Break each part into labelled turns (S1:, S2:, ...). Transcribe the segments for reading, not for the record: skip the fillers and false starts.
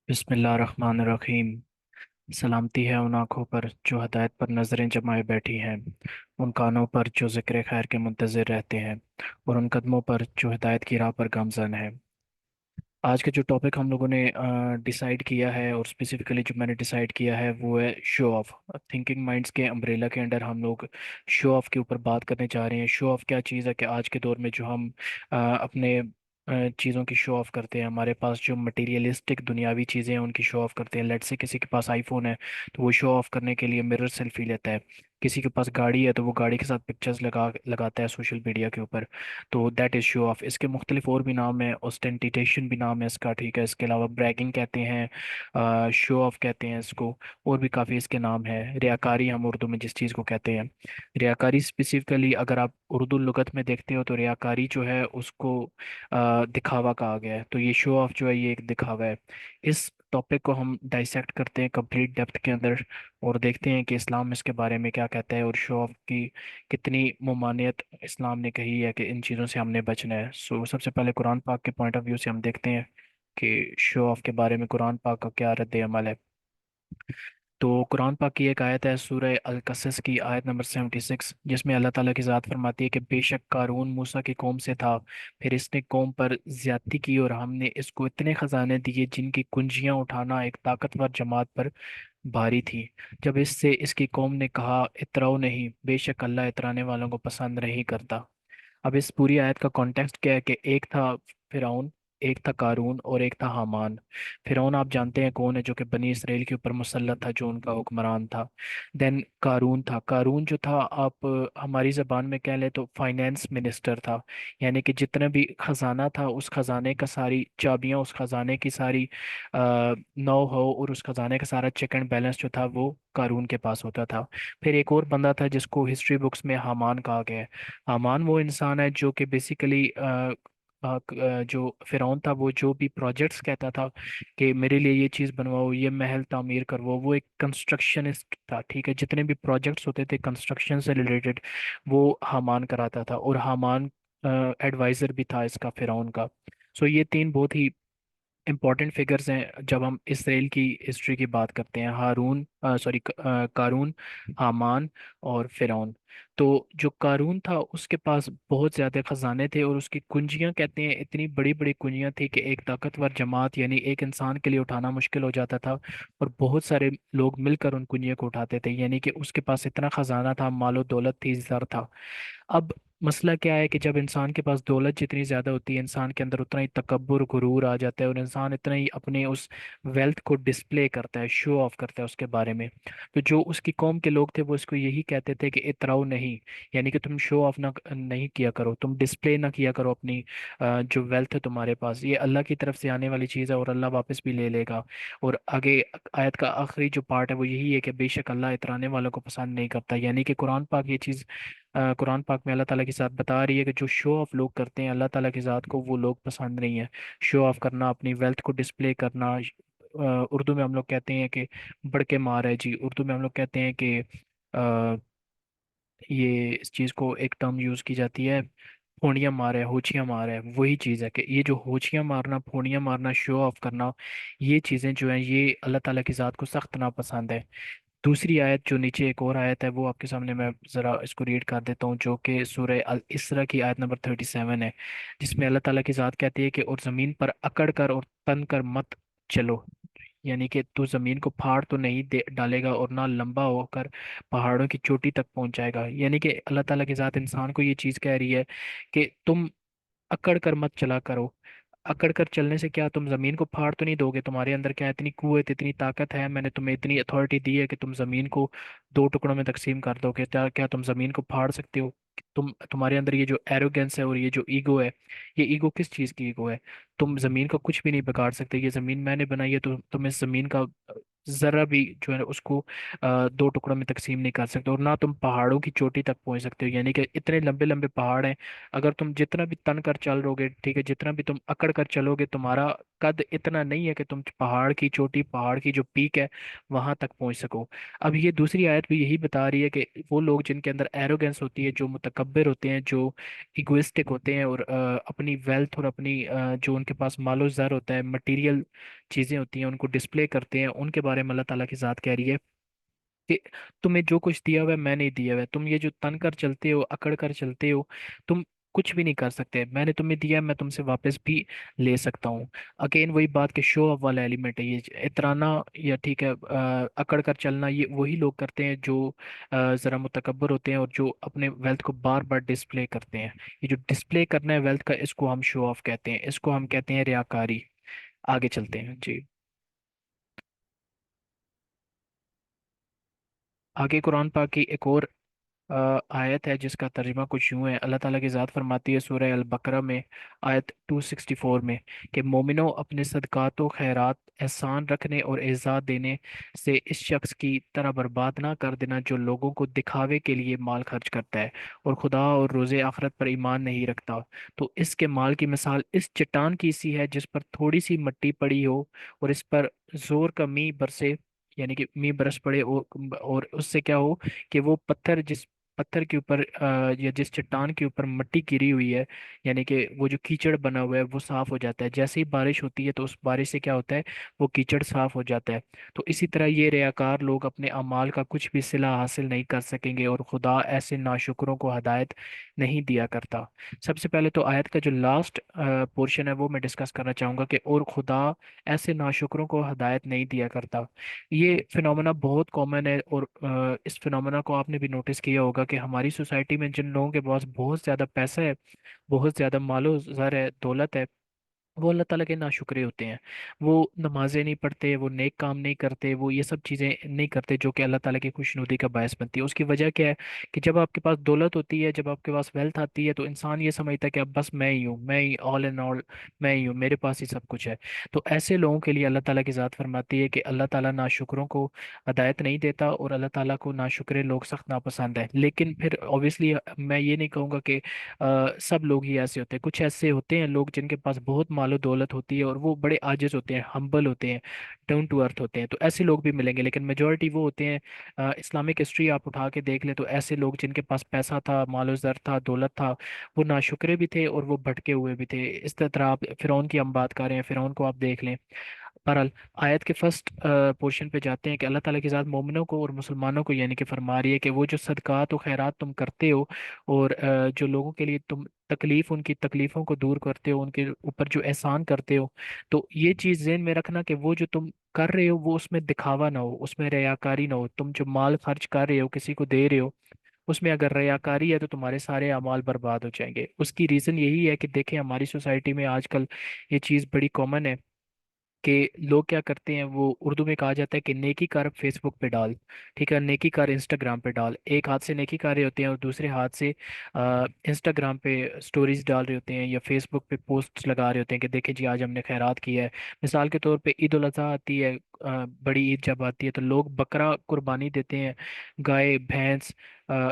S1: बिस्मिल्लाहिर्रहमानिर्रहीम। सलामती है उन आँखों पर जो हदायत पर नजरें जमाए बैठी हैं, उन कानों पर जो जिक्र खैर के मुंतज़िर रहते हैं, और उन कदमों पर जो हिदायत की राह पर गामज़न है। आज का जो टॉपिक हम लोगों ने डिसाइड किया है, और स्पेसिफिकली जो मैंने डिसाइड किया है, वो है शो ऑफ। थिंकिंग माइंड्स के अम्ब्रेला के अंडर हम लोग शो ऑफ के ऊपर बात करने जा रहे हैं। शो ऑफ क्या चीज़ है कि आज के दौर में जो हम अपने चीज़ों की शो ऑफ करते हैं, हमारे पास जो मटेरियलिस्टिक दुनियावी चीज़ें हैं उनकी शो ऑफ करते हैं। लेट्स से किसी के पास आईफोन है तो वो शो ऑफ करने के लिए मिरर सेल्फी लेता है। किसी के पास गाड़ी है तो वो गाड़ी के साथ पिक्चर्स लगाता है सोशल मीडिया के ऊपर। तो दैट इज़ शो ऑफ। इसके मुख्तलिफ और भी नाम है, ओस्टेंटिटेशन भी नाम है इसका, ठीक है। इसके अलावा ब्रैगिंग कहते हैं, शो ऑफ कहते हैं इसको। और भी काफ़ी इसके नाम है। रियाकारी हम उर्दू में जिस चीज़ को कहते हैं, रियाकारी स्पेसिफिकली अगर आप उर्दू लुगत में देखते हो तो रियाकारी जो है उसको दिखावा कहा गया है। तो ये शो ऑफ जो है ये एक दिखावा है। इस टॉपिक को हम डाइसेक्ट करते हैं कंप्लीट डेप्थ के अंदर, और देखते हैं कि इस्लाम इसके बारे में क्या कहता है, और शो ऑफ की कितनी ममानियत इस्लाम ने कही है कि इन चीज़ों से हमने बचना है। सो सबसे पहले कुरान पाक के पॉइंट ऑफ व्यू से हम देखते हैं कि शो ऑफ के बारे में कुरान पाक का क्या रद्द अमल है। तो कुरान पाक की एक आयत है सूरह अल कसस की आयत नंबर 76, जिसमें अल्लाह ताला की ज़ात फरमाती है कि बेशक कारून मूसा की कौम से था, फिर इसने कौम पर ज्यादती की और हमने इसको इतने खजाने दिए जिनकी कुंजियां उठाना एक ताकतवर जमात पर भारी थी। जब इससे इसकी कौम ने कहा इतराओ नहीं, बेशक अल्लाह इतराने वालों को पसंद नहीं करता। अब इस पूरी आयत का कॉन्टेक्स्ट क्या है कि एक था फिरौन, एक था कारून और एक था हामान। फिरौन आप जानते हैं कौन है, जो कि बनी इसराइल के ऊपर मुसल्लत था, जो उनका हुक्मरान था। देन कारून था। कारून जो था आप हमारी ज़बान में कह ले तो फाइनेंस मिनिस्टर था। यानी कि जितना भी खजाना था उस खजाने का सारी चाबियां, उस खजाने की सारी नौ हो, और उस खजाने का सारा चेक एंड बैलेंस जो था वो कारून के पास होता था। फिर एक और बंदा था जिसको हिस्ट्री बुक्स में हामान कहा गया है। हामान वो इंसान है जो कि बेसिकली जो फिरौन था वो जो भी प्रोजेक्ट्स कहता था कि मेरे लिए ये चीज़ बनवाओ, ये महल तामीर करवाओ, वो एक कंस्ट्रक्शनिस्ट था, ठीक है। जितने भी प्रोजेक्ट्स होते थे कंस्ट्रक्शन से रिलेटेड वो हामान कराता था, और हामान एडवाइजर भी था इसका, फिरौन का। सो ये तीन बहुत ही इम्पॉर्टेंट फिगर्स हैं जब हम इसराइल की हिस्ट्री की बात करते हैं। कारून, हामान और फिरौन। तो जो कारून था उसके पास बहुत ज़्यादा खजाने थे, और उसकी कुंजियां कहते हैं इतनी बड़ी बड़ी कुंजियां थी कि एक ताकतवर जमात यानी एक इंसान के लिए उठाना मुश्किल हो जाता था, और बहुत सारे लोग मिलकर उन कुंजियों को उठाते थे। यानी कि उसके पास इतना खजाना था, मालो दौलत थी, ज़र था। अब मसला क्या है कि जब इंसान के पास दौलत जितनी ज़्यादा होती है, इंसान के अंदर उतना ही तकब्बुर गुरूर आ जाता है, और इंसान इतना ही अपने उस वेल्थ को डिस्प्ले करता है, शो ऑफ करता है उसके बारे में। तो जो उसकी कौम के लोग थे वो इसको यही कहते थे कि इतराओ नहीं, यानी कि तुम शो ऑफ ना नहीं किया करो, तुम डिस्प्ले ना किया करो अपनी जो वेल्थ है तुम्हारे पास, ये अल्लाह की तरफ से आने वाली चीज़ है और अल्लाह वापस भी ले लेगा। और आगे आयत का आखिरी जो पार्ट है वो यही है कि बेशक अल्लाह इतराने वालों को पसंद नहीं करता। यानी कि कुरान पाक ये चीज़ कुरान पाक में अल्लाह ताला की ज़ात बता रही है कि जो शो ऑफ लोग करते हैं अल्लाह ताला की ज़ात को वो लोग पसंद नहीं है। शो ऑफ करना, अपनी वेल्थ को डिस्प्ले करना, उर्दू में हम लोग कहते हैं कि बढ़ के मार है जी। उर्दू में हम लोग कहते हैं कि ये इस चीज़ को एक टर्म यूज़ की जाती है, फोड़ियाँ मार है, होचियाँ मार है। वही चीज़ है कि ये जो होचियाँ मारना, फोड़ियाँ मारना, शो ऑफ करना, ये चीज़ें जो हैं ये अल्लाह ताला की ज़ात को सख्त नापसंद है। दूसरी आयत जो नीचे एक और आयत है वो आपके सामने मैं ज़रा इसको रीड कर देता हूँ, जो कि सूरह अल इसरा की आयत नंबर 37 है, जिसमें अल्लाह ताला की ज़ात कहती है कि और ज़मीन पर अकड़ कर और तन कर मत चलो। यानी कि तू ज़मीन को फाड़ तो नहीं दे डालेगा, और ना लंबा होकर पहाड़ों की चोटी तक पहुंच जाएगा। यानी कि अल्लाह ताला की ज़ात इंसान को ये चीज़ कह रही है कि तुम अकड़ कर मत चला करो। अकड़ कर चलने से क्या, तुम जमीन को फाड़ तो नहीं दोगे, तुम्हारे अंदर क्या इतनी कुव्वत, इतनी ताकत है, मैंने तुम्हें इतनी अथॉरिटी दी है कि तुम जमीन को दो टुकड़ों में तकसीम कर दोगे? क्या तुम जमीन को फाड़ सकते हो? तुम्हारे अंदर ये जो एरोगेंस है और ये जो ईगो है, ये ईगो किस चीज़ की ईगो है? तुम जमीन का कुछ भी नहीं बिगाड़ सकते। ये जमीन मैंने बनाई है, तो तुम इस जमीन का जरा भी जो है उसको दो टुकड़ों में तकसीम नहीं कर सकते, और ना तुम पहाड़ों की चोटी तक पहुंच सकते हो, यानी कि इतने लंबे लंबे पहाड़ हैं। अगर तुम जितना भी तन कर चल रहोगे, ठीक है, जितना भी तुम अकड़ कर चलोगे, तुम्हारा कद इतना नहीं है कि तुम पहाड़ की चोटी, पहाड़ की जो पीक है वहां तक पहुंच सको। अब ये दूसरी आयत भी यही बता रही है कि वो लोग जिनके अंदर एरोगेंस होती है, जो मुतकब्बिर होते हैं, जो इगोइस्टिक होते हैं, और अपनी वेल्थ और अपनी जो उनके पास मालो ज़र होता है, मटेरियल चीज़ें होती हैं, उनको डिस्प्ले करते हैं, उनके बारे में अल्लाह ताला की ज़ात कह रही है कि तुम्हें जो कुछ दिया हुआ है मैं नहीं दिया हुआ है, तुम ये जो तन कर चलते हो, अकड़ कर चलते हो, तुम कुछ भी नहीं कर सकते। मैंने तुम्हें दिया है, मैं तुमसे वापस भी ले सकता हूँ। अगेन वही बात कि शो ऑफ वाला एलिमेंट है ये, इतराना या ठीक है अकड़ कर चलना, ये वही लोग करते हैं जो ज़रा मुतकब्बर होते हैं और जो अपने वेल्थ को बार बार डिस्प्ले करते हैं। ये जो डिस्प्ले करना है वेल्थ का, इसको हम शो ऑफ कहते हैं, इसको हम कहते हैं रियाकारी। आगे चलते हैं जी। आगे कुरान पाक की एक और आयत है जिसका तर्जुमा कुछ यूं है। अल्लाह ताला की ज़ात फरमाती है सूरह अल बकरा में आयत 264 में कि मोमिनो अपने सदकात व खैरात एहसान रखने और एज़ा देने से इस शख्स की तरह बर्बाद ना कर देना जो लोगों को दिखावे के लिए माल खर्च करता है और खुदा और रोज़े आखिरत पर ईमान नहीं रखता। तो इसके माल की मिसाल इस चट्टान की सी है जिस पर थोड़ी सी मिट्टी पड़ी हो और इस पर जोर का मींह बरसे, यानी कि मींह बरस पड़े, और उससे क्या हो कि वो पत्थर, जिस पत्थर के ऊपर या जिस चट्टान के ऊपर मिट्टी गिरी हुई है, यानी कि वो जो कीचड़ बना हुआ है वो साफ हो जाता है। जैसे ही बारिश होती है तो उस बारिश से क्या होता है, वो कीचड़ साफ हो जाता है। तो इसी तरह ये रियाकार लोग अपने अमाल का कुछ भी सिला हासिल नहीं कर सकेंगे, और खुदा ऐसे नाशुकरों को हदायत नहीं दिया करता। सबसे पहले तो आयत का जो लास्ट पोर्शन है वो मैं डिस्कस करना चाहूंगा कि और खुदा ऐसे नाशुकरों को हदायत नहीं दिया करता। ये फिनोमेना बहुत कॉमन है, और इस फिनोमेना को आपने भी नोटिस किया होगा कि हमारी सोसाइटी में जिन लोगों के पास बहुत ज़्यादा पैसा है, बहुत ज़्यादा मालो ज़र है, दौलत है, वो अल्लाह ताला के नाशुक्रे होते हैं। वो नमाजें नहीं पढ़ते, वो नेक काम नहीं करते, वो ये सब चीज़ें नहीं करते जो कि अल्लाह ताला की खुशनुदी का बायस बनती है। उसकी वजह क्या है कि जब आपके पास दौलत होती है, जब आपके पास वेल्थ आती है, तो इंसान ये समझता है कि अब बस मैं ही हूँ, मैं ही ऑल एंड ऑल, मैं ही हूँ, मेरे पास ही सब कुछ है। तो ऐसे लोगों के लिए अल्लाह ताला की ज़ात फरमाती है कि अल्लाह ताला नाशुक्रों को हदायत नहीं देता, और अल्लाह ताला को नाशुक्रे लोग सख्त नापसंद है। लेकिन फिर ऑब्वियसली मैं ये नहीं कहूँगा कि सब लोग ही ऐसे होते हैं। कुछ ऐसे होते हैं लोग जिनके पास बहुत मालो दौलत होती है और वो बड़े आजिज होते हैं, हम्बल होते हैं, डाउन टू अर्थ होते हैं, तो ऐसे लोग भी मिलेंगे। लेकिन मेजोरिटी वो होते हैं, इस्लामिक हिस्ट्री आप उठा के देख ले तो ऐसे लोग जिनके पास पैसा था, मालो ज़र था, दौलत था, वो नाशुक्रे भी थे और वो भटके हुए भी थे। इस तरह आप फिरौन की हम बात कर रहे हैं, फिरौन को आप देख लें। बहरहाल आयत के फर्स्ट पोर्शन पे जाते हैं कि अल्लाह ताला की ज़ात मोमिनों को और मुसलमानों को यानी कि फरमा रही है कि वो जो सदकात और खैरात तुम करते हो, और जो लोगों के लिए तुम तकलीफ, उनकी तकलीफों को दूर करते हो, उनके ऊपर जो एहसान करते हो, तो ये चीज़ ज़हन में रखना कि वो जो तुम कर रहे हो वो उसमें दिखावा ना हो, उसमें रियाकारी ना हो। तुम जो माल खर्च कर रहे हो, किसी को दे रहे हो, उसमें अगर रियाकारी है तो तुम्हारे सारे अमाल बर्बाद हो जाएंगे। उसकी रीज़न यही है कि देखें हमारी सोसाइटी में आजकल ये चीज़ बड़ी कॉमन है कि लोग क्या करते हैं, वो उर्दू में कहा जाता है कि नेकी कर फेसबुक पे डाल, ठीक है, नेकी कर इंस्टाग्राम पे डाल। एक हाथ से नेकी कर रहे होते हैं और दूसरे हाथ से इंस्टाग्राम पे स्टोरीज डाल रहे होते हैं या फेसबुक पे पोस्ट लगा रहे होते हैं कि देखें जी आज हमने खैरात की है। मिसाल के तौर पे ईद उल अजहा आती है, बड़ी ईद जब आती है तो लोग बकरा कुर्बानी देते हैं, गाय भैंस,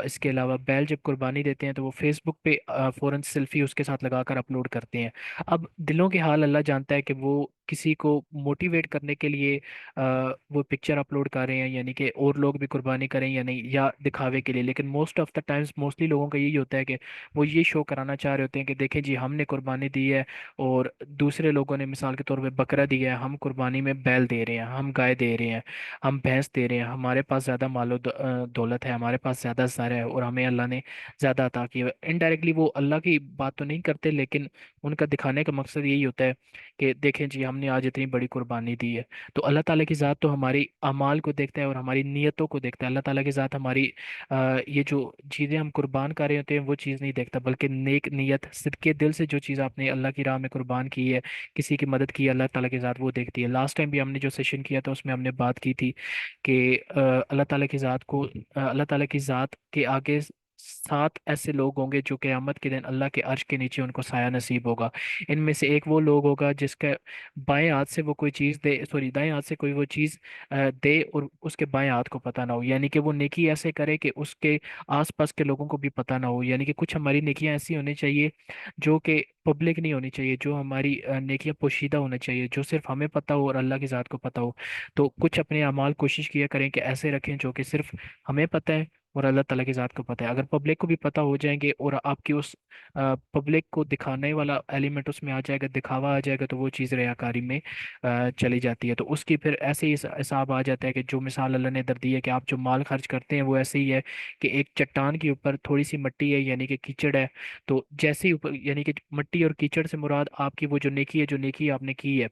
S1: इसके अलावा बैल जब कुर्बानी देते हैं तो वो फेसबुक पे फौरन सेल्फी उसके साथ लगाकर अपलोड करते हैं। अब दिलों के हाल अल्लाह जानता है कि वो किसी को मोटिवेट करने के लिए वो पिक्चर अपलोड कर रहे हैं, यानी कि और लोग भी कुर्बानी करें या नहीं, या दिखावे के लिए। लेकिन most of the times mostly लोगों का यही होता है कि वो ये शो कराना चाह रहे होते हैं कि देखें जी हमने कुर्बानी दी है, और दूसरे लोगों ने मिसाल के तौर पे बकरा दिया है, हम कुर्बानी में बैल दे रहे हैं, हम गाय दे रहे हैं, हम भैंस दे रहे हैं, हमारे पास ज़्यादा मालो दौलत है, हमारे पास ज़्यादा सर है, और हमें अल्लाह ने ज़्यादा अता किया है। इनडायरेक्टली वो अल्लाह की बात तो नहीं करते, लेकिन उनका दिखाने का मकसद यही होता है कि देखें जी हमने आज इतनी बड़ी कुर्बानी दी है। तो अल्लाह ताला की ज़ात तो हमारी अमाल को देखता है और हमारी नीयतों को देखता है। अल्लाह ताला की ज़ात हमारी ये जो चीज़ें हम कुर्बान कर रहे होते हैं वो चीज़ नहीं देखता, बल्कि नेक नीयत सिद्के दिल से जो चीज़ आपने अल्लाह की राह में कुर्बान की है, किसी की मदद की है, अल्लाह ताला की ज़ात वो देखती है। लास्ट टाइम भी हमने जो सेशन किया था उसमें हमने बात की थी कि अल्लाह ताला की ज़ात को, अल्लाह ताला की ज़ात के आगे सात ऐसे लोग होंगे जो क़यामत के दिन अल्लाह के अर्श के नीचे उनको साया नसीब होगा। इनमें से एक वो लोग होगा जिसके बाएं हाथ से वो कोई चीज़ दे, सॉरी, दाएं हाथ से कोई वो चीज़ दे और उसके बाएं हाथ को पता ना हो, यानी कि वो नेकी ऐसे करे कि उसके आसपास के लोगों को भी पता ना हो। यानी कि कुछ हमारी नेकियां ऐसी होनी चाहिए जो कि पब्लिक नहीं होनी चाहिए, जो हमारी नेकियां पोशीदा होनी चाहिए, जो सिर्फ हमें पता हो और अल्लाह की ज़ात को पता हो। तो कुछ अपने अमाल कोशिश किया करें कि ऐसे रखें जो कि सिर्फ हमें पता है और अल्लाह ताला की ज़ात को पता है। अगर पब्लिक को भी पता हो जाएंगे और आपकी उस पब्लिक को दिखाने वाला एलिमेंट उसमें आ जाएगा, दिखावा आ जाएगा, तो वो चीज़ रियाकारी में चली जाती है। तो उसकी फिर ऐसे ही हिसाब आ जाता है कि जो मिसाल अल्लाह ने इधर दी है कि आप जो माल खर्च करते हैं वो ऐसे ही है कि एक चट्टान के ऊपर थोड़ी सी मिट्टी है, यानी कि कीचड़ है। तो जैसे ही ऊपर, यानी कि मिट्टी और कीचड़ से मुराद आपकी वो जो नेकी है, जो नेकी आपने की है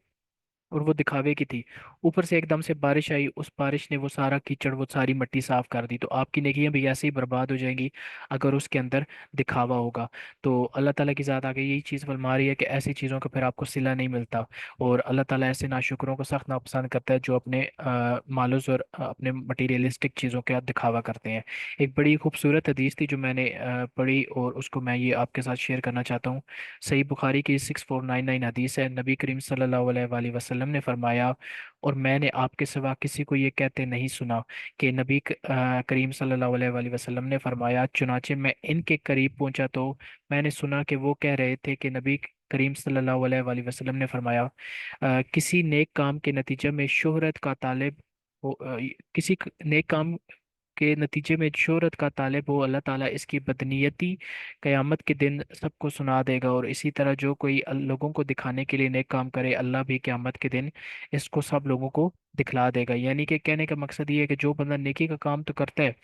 S1: और वो दिखावे की थी, ऊपर से एकदम से बारिश आई, उस बारिश ने वो सारा कीचड़, वो सारी मिट्टी साफ कर दी, तो आपकी नेकियां भी ऐसे ही बर्बाद हो जाएंगी अगर उसके अंदर दिखावा होगा। तो अल्लाह ताला की ज़ात आगे यही चीज़ फरमा रही है कि ऐसी चीज़ों का फिर आपको सिला नहीं मिलता। और अल्लाह ताला ऐसे नाशुकरों को सख्त नापसंद करता है जो अपने मालूज और अपने मटीरियलिस्टिक चीज़ों का दिखावा करते हैं। एक बड़ी खूबसूरत हदीस थी जो मैंने पढ़ी और उसको मैं ये आपके साथ शेयर करना चाहता हूँ। सही बुखारी की 6499 हदीस है। नबी करीम सल्लल्लाहु अलैहि वसल्लम ने फरमाया, और मैंने आपके सिवा किसी को ये कहते नहीं सुना कि करीम सल्लल्लाहु अलैहि वसल्लम ने फरमाया, चुनाचे मैं इनके करीब पहुंचा तो मैंने सुना कि वो कह रहे थे कि नबी करीम सल्लल्लाहु अलैहि वसल्लम ने फरमाया, किसी नेक काम के नतीजे में शोहरत का तालिब किसी नेक काम के नतीजे में शोहरत का तालिब हो, अल्लाह ताला इसकी बदनीयती क़यामत के दिन सबको सुना देगा। और इसी तरह जो कोई लोगों को दिखाने के लिए नेक काम करे, अल्लाह भी क़यामत के दिन इसको सब लोगों को दिखला देगा। यानी कि कहने का मकसद ये है कि जो बंदा नेकी का काम तो करता है,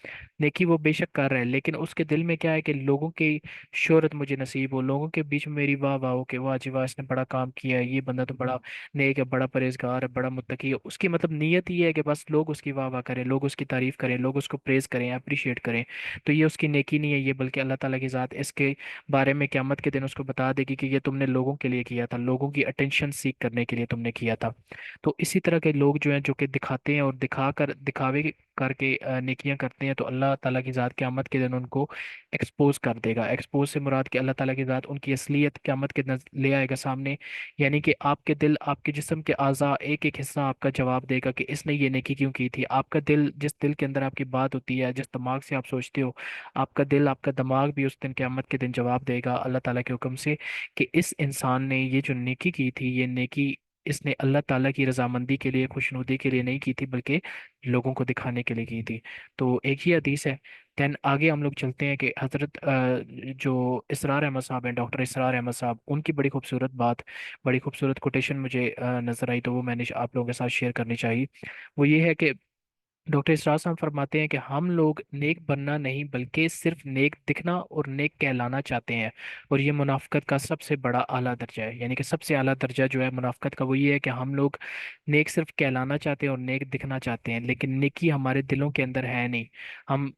S1: नेकी वो बेशक कर रहा है, लेकिन उसके दिल में क्या है कि लोगों की शोहरत मुझे नसीब हो, लोगों के बीच में मेरी वाह वाह हो कि वाह जी वाह, इसने बड़ा काम किया है, ये बंदा तो बड़ा नेक है, बड़ा परहेजगार है, बड़ा मुत्तकी है। उसकी मतलब नीयत ये है कि बस लोग उसकी वाह वाह करें, लोग उसकी तारीफ करें, लोग उसको प्रेज करें, अप्रिशिएट करें। तो ये उसकी नेकी नहीं है ये, बल्कि अल्लाह ताला की ज़ात इसके बारे में क़यामत के दिन उसको बता देगी कि ये तुमने लोगों के लिए किया था, लोगों की अटेंशन सीख करने के लिए तुमने किया था। तो इसी तरह के लोग जो हैं जो कि दिखाते हैं और दिखावे करके नेकियां करते हैं, तो अल्लाह ताला की ज़ात क़यामत के दिन उनको एक्सपोज कर देगा। एक्सपोज से मुराद कि अल्लाह ताला की ज़ात उनकी असलियत क़यामत के दिन ले आएगा सामने। यानी कि आपके दिल, आपके जिस्म के आज़ा एक एक हिस्सा आपका जवाब देगा कि इसने ये नेकी क्यों की थी। आपका दिल, जिस दिल के अंदर आपकी बात होती है, जिस दिमाग से आप सोचते हो, आपका दिल, आपका दिमाग भी उस दिन क़यामत के दिन जवाब देगा अल्लाह ताला के हुक्म से कि इस इंसान ने ये जो नेकी की थी, ये नेकी इसने अल्लाह ताला की रजामंदी के लिए, खुशनुदी के लिए नहीं की थी, बल्कि लोगों को दिखाने के लिए की थी। तो एक ही हदीस है। देन आगे हम लोग चलते हैं कि हज़रत जो इसरार अहमद साहब हैं, डॉक्टर इसरार अहमद साहब, उनकी बड़ी खूबसूरत बात, बड़ी खूबसूरत कोटेशन मुझे नज़र आई, तो वो मैंने आप लोगों के साथ शेयर करनी चाहिए। वो ये है कि डॉक्टर इसरार साहब फरमाते हैं कि हम लोग नेक बनना नहीं बल्कि सिर्फ नेक दिखना और नेक कहलाना चाहते हैं, और ये मुनाफिकत का सबसे बड़ा आला दर्जा है। यानी कि सबसे आला दर्जा जो है मुनाफिकत का वो ये है कि हम लोग नेक सिर्फ कहलाना चाहते हैं और नेक दिखना चाहते हैं, लेकिन नेकी हमारे दिलों के अंदर है नहीं। हम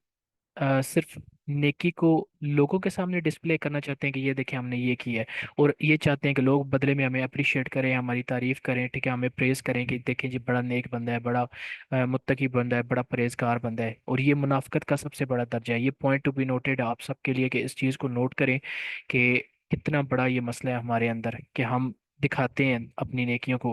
S1: सिर्फ नेकी को लोगों के सामने डिस्प्ले करना चाहते हैं कि ये देखें हमने ये किया है, और ये चाहते हैं कि लोग बदले में हमें अप्रिशिएट करें, हमारी तारीफ करें, ठीक है, हमें प्रेज करें कि देखें जी बड़ा नेक बंदा है, बड़ा मुत्तकी बंदा है, बड़ा परहेजगार बंदा है। और ये मुनाफिकत का सबसे बड़ा दर्जा है। ये पॉइंट टू बी नोटेड आप सबके लिए कि इस चीज़ को नोट करें कि कितना बड़ा ये मसला है हमारे अंदर कि हम दिखाते हैं अपनी नेकियों को।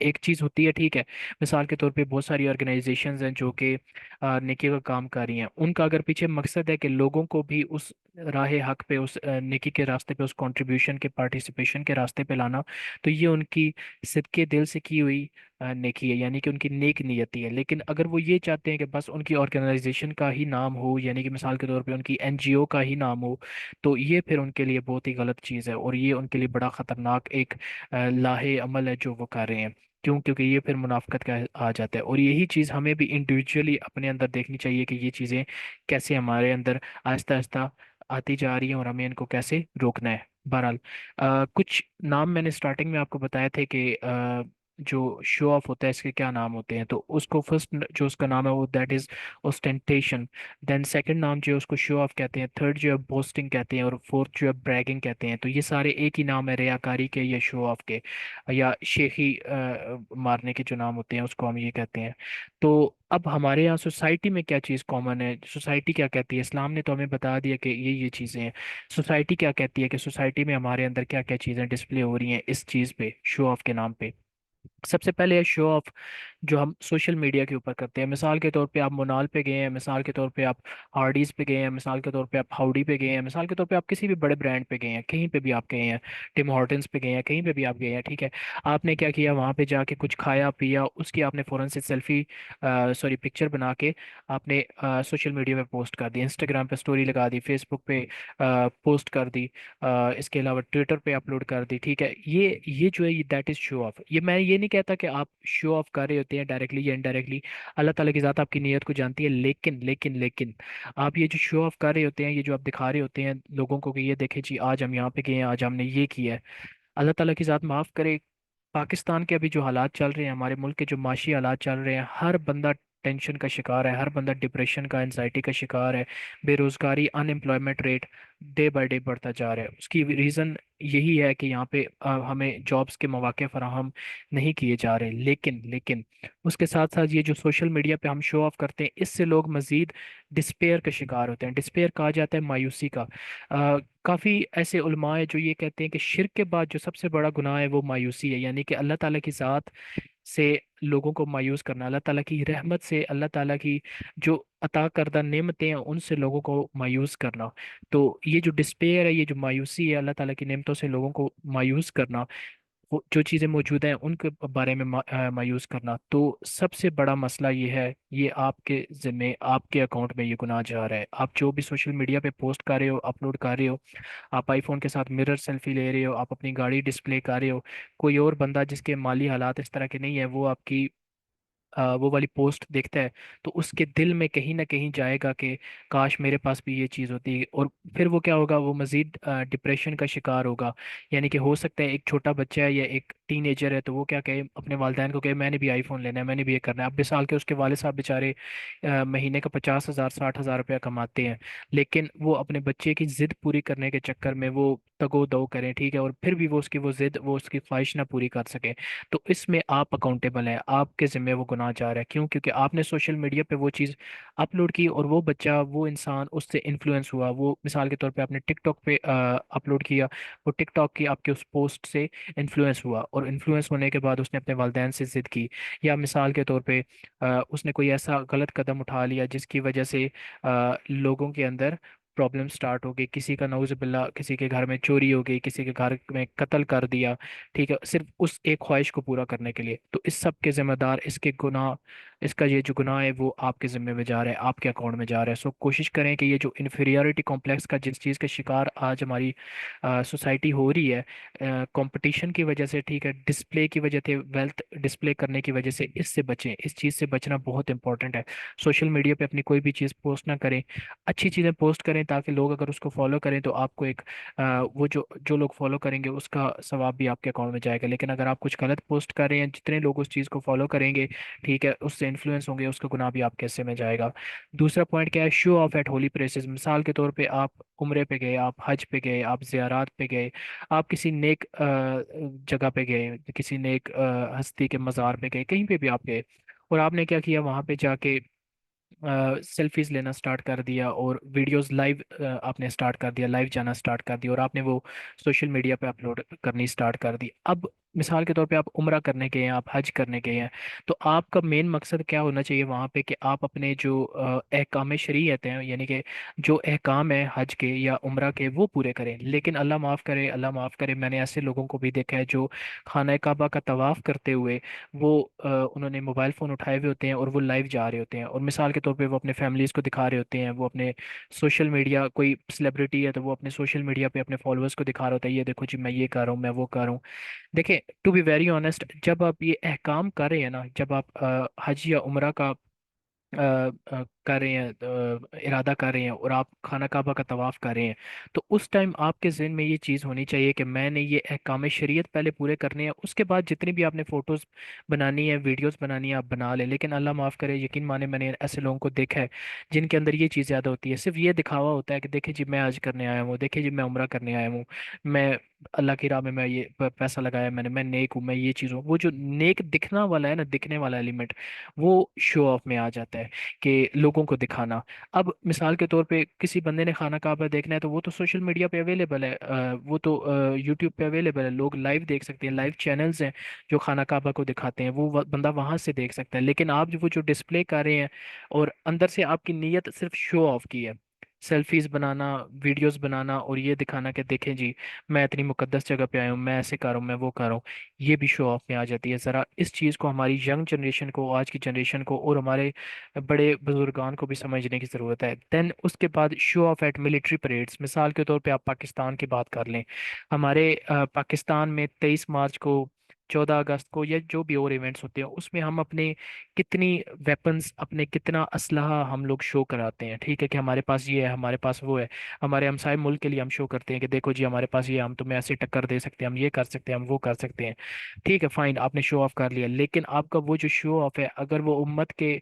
S1: एक चीज़ होती है, ठीक है, मिसाल के तौर पे बहुत सारी ऑर्गेनाइजेशंस हैं जो कि नेकी का काम कर रही हैं। उनका अगर पीछे मकसद है कि लोगों को भी उस राह हक पे, उस नेकी के रास्ते पे, उस कंट्रीब्यूशन के, पार्टिसिपेशन के रास्ते पे लाना, तो ये उनकी सिद्के दिल से की हुई नेकी है, यानी कि उनकी नेक नियति है। लेकिन अगर वो ये चाहते हैं कि बस उनकी ऑर्गेनाइजेशन का ही नाम हो, यानी कि मिसाल के तौर पे उनकी एनजीओ का ही नाम हो, तो ये फिर उनके लिए बहुत ही गलत चीज़ है, और ये उनके लिए बड़ा ख़तरनाक एक लाहे अमल है जो वो कर रहे हैं। क्यों? क्योंकि ये फिर मुनाफिकत का आ जाता है। और यही चीज़ हमें भी इंडिविजुअली अपने अंदर देखनी चाहिए कि ये चीज़ें कैसे हमारे अंदर आहिस्ता आहिस्ता आती जा रही हैं और हमें इनको कैसे रोकना है। बहरहाल कुछ नाम मैंने स्टार्टिंग में आपको बताए थे कि जो शो ऑफ होता है इसके क्या नाम होते हैं? तो उसको फर्स्ट जो उसका नाम है वो दैट इज ओस्टेंटेशन। देन सेकंड नाम जो है उसको शो ऑफ कहते हैं, थर्ड जो है बोस्टिंग कहते हैं, और फोर्थ जो है ब्रैगिंग कहते हैं। तो ये सारे एक ही नाम है रियाकारी के या शो ऑफ के, या शेखी मारने के जो नाम होते हैं उसको हम ये कहते हैं। तो अब हमारे यहाँ सोसाइटी में क्या चीज़ कॉमन है, सोसाइटी क्या कहती है? इस्लाम ने तो हमें बता दिया कि ये चीज़ें हैं। सोसाइटी क्या कहती है कि सोसाइटी में हमारे अंदर क्या क्या चीज़ें डिस्प्ले हो रही हैं इस चीज़ पे, शो ऑफ के नाम पे? सबसे पहले है शो ऑफ जो हम सोशल मीडिया के ऊपर करते हैं। मिसाल के तौर पे आप मोनाल पे गए हैं, मिसाल के तौर पे आप हार्डीज पे गए हैं, मिसाल के तौर पे आप हाउडी पे गए हैं, मिसाल के तौर पे आप किसी भी बड़े ब्रांड पे गए हैं, कहीं पे भी आप गए हैं, टिम हॉर्टन्स पे गए हैं, कहीं पे भी आप गए हैं, ठीक है। आपने क्या किया, वहां पे जाके कुछ खाया पिया, उसकी आपने फौरन से सेल्फी सॉरी पिक्चर बना के आपने सोशल मीडिया पे पोस्ट कर दी, इंस्टाग्राम पे स्टोरी लगा दी, फेसबुक पे पोस्ट कर दी, इसके अलावा ट्विटर पे अपलोड कर दी, ठीक है। ये जो है ये दैट इज शो ऑफ। ये मैं ये नहीं कहता कि आप शो ऑफ कर रहे होते हैं डायरेक्टली या इनडायरेक्टली, अल्लाह ताला की ज़ात आपकी नीयत को जानती है, लेकिन लेकिन लेकिन आप ये जो शो ऑफ कर रहे होते हैं, ये जो आप दिखा रहे होते हैं लोगों को कि ये देखें जी आज हम यहाँ पे गए हैं, आज हमने ये किया है, अल्लाह ताला की ज़ात माफ़ करे, पाकिस्तान के अभी जो हालात चल रहे हैं, हमारे मुल्क के जो माशी हालात चल रहे हैं, हर बंदा टेंशन का शिकार है, हर बंदा डिप्रेशन का, एनजाइटी का शिकार है। बेरोजगारी, unemployment rate day by day बढ़ता जा रहा है। उसकी रीज़न यही है कि यहाँ पे हमें जॉब्स के मौके फराहम नहीं किए जा रहे। लेकिन लेकिन उसके साथ साथ ये जो सोशल मीडिया पे हम शो ऑफ करते हैं, इससे लोग मजीद डिस्पेयर का शिकार होते हैं। डिस्पेयर कहा जाता है मायूसी का। काफ़ी ऐसे उलमा है जो ये कहते हैं कि शिर्क के बाद जो सबसे बड़ा गुनाह है वो मायूसी है, यानी कि अल्लाह ताला की ज़ात से लोगों को मायूस करना, अल्लाह ताला की रहमत से, अल्लाह ताला की जो अता करदा नेमतें हैं उनसे लोगों को मायूस करना। तो ये जो डिस्पेयर है, ये जो मायूसी है, अल्लाह ताला की नेमतों से लोगों को मायूस करना, वो जो चीज़ें मौजूद हैं उनके बारे में मायूस करना, तो सबसे बड़ा मसला ये है, ये आपके ज़िम्मे, आपके अकाउंट में ये गुनाह जा रहा है। आप जो भी सोशल मीडिया पे पोस्ट कर रहे हो, अपलोड कर रहे हो, आप आईफोन के साथ मिरर सेल्फी ले रहे हो, आप अपनी गाड़ी डिस्प्ले कर रहे हो, कोई और बंदा जिसके माली हालात इस तरह के नहीं है, वो आपकी वो वाली पोस्ट देखता है, तो उसके दिल में कहीं ना कहीं जाएगा कि काश मेरे पास भी ये चीज़ होती। और फिर वो क्या होगा, वो मज़ीद डिप्रेशन का शिकार होगा। यानी कि हो सकता है एक छोटा बच्चा है या एक टीनेजर है, तो वो क्या कहे अपने वालिदैन को, कहे मैंने भी आईफोन लेना है, मैंने भी ये करना है। अब मिसाल के उसके वाले साहब बेचारे महीने का 50,000 60,000 रुपया कमाते हैं, लेकिन वो अपने बच्चे की जिद पूरी करने के चक्कर में वो तगो दो करें, ठीक है, और फिर भी वो उसकी वो जिद, वो उसकी ख्वाहिश ना पूरी कर सके, तो इसमें आप अकाउंटेबल हैं, आपके ज़िम्मे वो गुनाह जा रहा है। क्यों? क्योंकि आपने सोशल मीडिया पे वो चीज़ अपलोड की, और वो बच्चा, वो इंसान उससे इन्फ्लुएंस हुआ। वो मिसाल के तौर पे आपने टिकटॉक पे अपलोड किया, वो टिकटॉक की आपके उस पोस्ट से इन्फ्लुएंस हुआ, और इन्फ्लुएंस होने के बाद उसने अपने वालिदैन से ज़िद की, या मिसाल के तौर पे उसने कोई ऐसा गलत कदम उठा लिया जिसकी वजह से लोगों के अंदर प्रॉब्लम स्टार्ट हो गई, किसी का नऊज़ बिल्ला, किसी के घर में चोरी हो गई, किसी के घर में कत्ल कर दिया, ठीक है, सिर्फ उस एक ख्वाहिश को पूरा करने के लिए। तो इस सब के जिम्मेदार, इसके गुनाह, इसका ये जो गुनाह है वो आपके जिम्मे में जा रहा है, आपके अकाउंट में जा रहा है। सो कोशिश करें कि ये जो इन्फीरियरिटी कॉम्प्लेक्स का जिस चीज़ का शिकार आज हमारी सोसाइटी हो रही है, कंपटीशन की वजह से, ठीक है, डिस्प्ले की वजह से, वेल्थ डिस्प्ले करने की वजह से, इससे बचें। इस चीज़ से बचना बहुत इंपॉर्टेंट है। सोशल मीडिया पे अपनी कोई भी चीज़ पोस्ट ना करें, अच्छी चीज़ें पोस्ट करें, ताकि लोग अगर उसको फॉलो करें तो आपको एक वो जो जो लोग फॉलो करेंगे उसका सवाब भी आपके अकाउंट में जाएगा। लेकिन अगर आप कुछ गलत पोस्ट कर रहे हैं, जितने लोग उस चीज़ को फॉलो करेंगे, ठीक है, उससे इन्फ्लुएंस होंगे, उसका गुनाह भी आपके हिस्से में जाएगा। दूसरा पॉइंट क्या है, show off at holy places. मिसाल के तौर पे आप उम्रे पे गए, आप हज पे गए, आप ज़ियारात पे गए, आप किसी नेक जगह पे गए, किसी नेक हस्ती के मज़ार पे गए, कहीं पे भी आप गए, और आपने क्या किया, वहाँ पे जाके सेल्फीज लेना स्टार्ट कर दिया, और वीडियोस लाइव आपने स्टार्ट कर दिया, लाइव जाना स्टार्ट कर दिया, और आपने वो सोशल मीडिया पे अपलोड करनी स्टार्ट कर दी। अब मिसाल के तौर पे आप उम्रा करने गए हैं, आप हज करने गए हैं, तो आपका मेन मकसद क्या होना चाहिए वहाँ पे, कि आप अपने जो अहकाम शरीयत हैं, यानी कि जो अहकाम है हज के या उम्रा के, वो पूरे करें। लेकिन अल्लाह माफ़ करे, अल्लाह माफ़ करे, मैंने ऐसे लोगों को भी देखा है जो खाना काबा का तवाफ करते हुए वो उन्होंने मोबाइल फ़ोन उठाए हुए होते हैं, और वो लाइव जा रहे होते हैं, और मिसाल के तौर पे वो अपने फैमिलीज़ को दिखा रहे होते हैं, वो अपने सोशल मीडिया, कोई सेलिब्रिटी है तो वो अपने सोशल मीडिया पे अपने फॉलोअर्स को दिखा रहा होता है, ये देखो जी मैं ये कर रहा हूँ, मैं वो कर रहा हूँ। देखें, टू बी वेरी ऑनेस्ट, जब आप ये अहकाम कर रहे हैं ना, जब आप हज या उम्रा का کر رہے ہیں، ارادہ کر رہے ہیں اور آپ خانہ کعبہ کا طواف کر رہے ہیں، تو اس ٹائم آپ کے ذہن میں یہ چیز ہونی چاہیے کہ میں نے یہ احکام شریعت پہلے پورے کرنے ہیں، اس کے بعد جتنی بھی آپ نے فوٹوز بنانی ہے، ویڈیوز بنانی ہے، آپ بنا لیں، لیکن اللہ معاف کرے، یقین مانے میں نے ایسے لوگوں کو دیکھا ہے جن کے اندر یہ چیز زیادہ ہوتی ہے، صرف یہ دکھاوا ہوتا ہے کہ دیکھیں جی میں آج کرنے آیا ہوں، دیکھیں جی میں عمرہ کرنے آیا ہوں، میں اللہ کی راہ میں یہ پیسہ لگایا میں نے، میں نیک ہوں، میں یہ چیز ہوں، وہ جو نیک دکھنا والا ہے نا، دکھنے والا ایلیمنٹ، وہ شو آف میں آ جاتا ہے کہ لوگوں کو دکھانا۔ اب مثال کے طور پہ کسی بندے نے خانہ کعبہ دیکھنا ہے تو وہ تو سوشل میڈیا پہ اویلیبل ہے، وہ تو یوٹیوب پہ اویلیبل ہے، لوگ لائیو دیکھ سکتے ہیں، لائیو چینلز ہیں جو خانہ کعبہ کو دکھاتے ہیں، وہ بندہ وہاں سے دیکھ سکتا ہے، لیکن آپ جو وہ جو ڈسپلے کر رہے ہیں اور اندر سے آپ کی نیت صرف شو آف کی ہے، سیلفیز بنانا، ویڈیوز بنانا اور یہ دکھانا کہ دیکھیں جی میں اتنی مقدس جگہ پہ آیا ہوں، میں ایسے کر رہا ہوں، میں وہ کر رہا ہوں، یہ بھی شو آف میں آ جاتی ہے۔ ذرا اس چیز کو ہماری ینگ جنریشن کو، آج کی جنریشن کو اور ہمارے بڑے بزرگان کو بھی سمجھنے کی ضرورت ہے۔ دین اس کے بعد شو آف ایٹ ملٹری پریڈس، مثال کے طور پہ آپ پاکستان کی بات کر لیں، ہمارے پاکستان میں 23 مارچ کو، 14 اگست کو، یا جو بھی اور ایونٹس ہوتے ہیں اس میں ہم اپنے کتنی ویپنز، اپنے کتنا اسلحہ ہم لوگ شو کراتے ہیں، ٹھیک ہے کہ ہمارے پاس یہ ہے، ہمارے پاس وہ ہے، ہمارے ہمسائے ملک کے لیے ہم شو کرتے ہیں کہ دیکھو جی ہمارے پاس یہ ہے، ہم تمہیں ایسے ٹکر دے سکتے ہیں، ہم یہ کر سکتے ہیں، ہم وہ کر سکتے ہیں، ٹھیک ہے فائن، آپ نے شو آف کر لیا، لیکن آپ کا وہ جو شو آف ہے اگر وہ امت کے